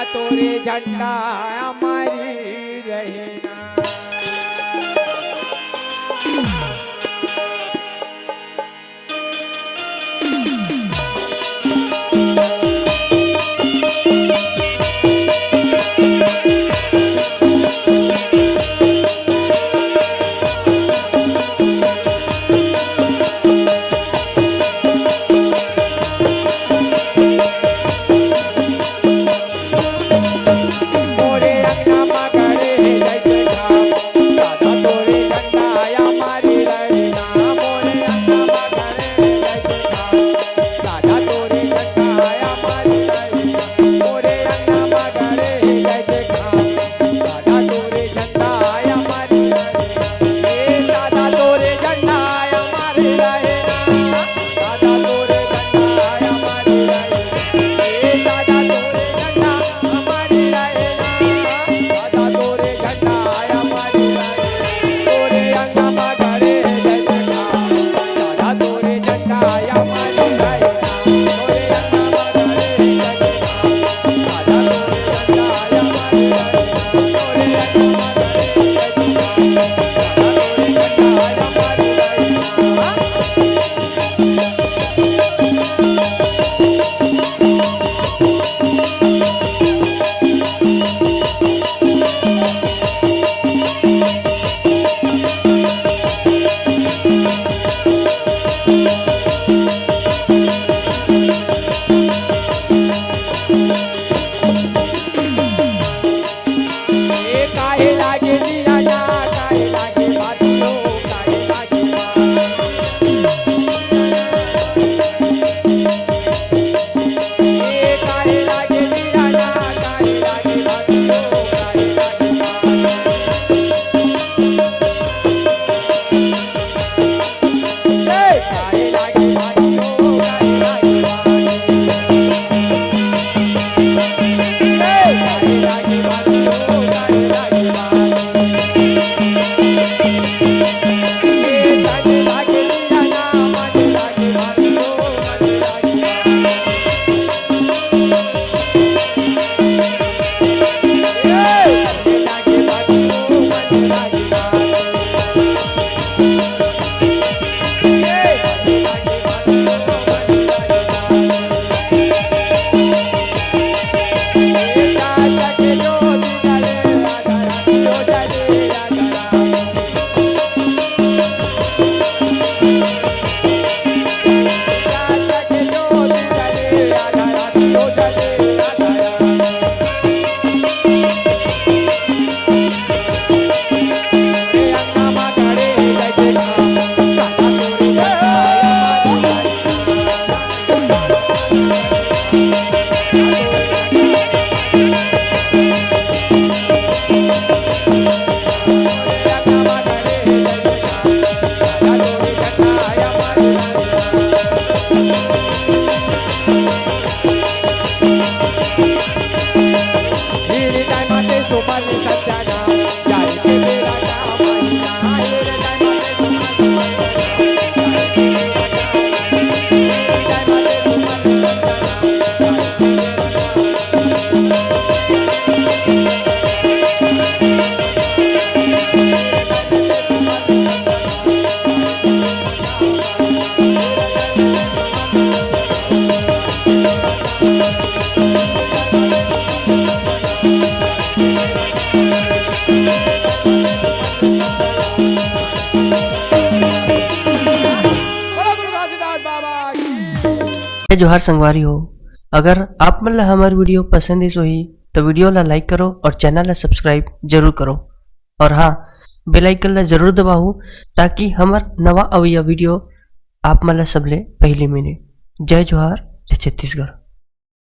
दादा तोरे झंडा हमारी रहना। जोहार संगवारी हो। अगर आप मन ला हमार वीडियो पसंद ही तो वीडियो ला लाइक करो और चैनल ला सब्सक्राइब जरूर करो। और हाँ, बेल आइकन ला जरूर दबाओ ताकि हमार नवा अवैया वीडियो आप मन ला सबले पहले मिले। जय जोहार, जय छत्तीसगढ़।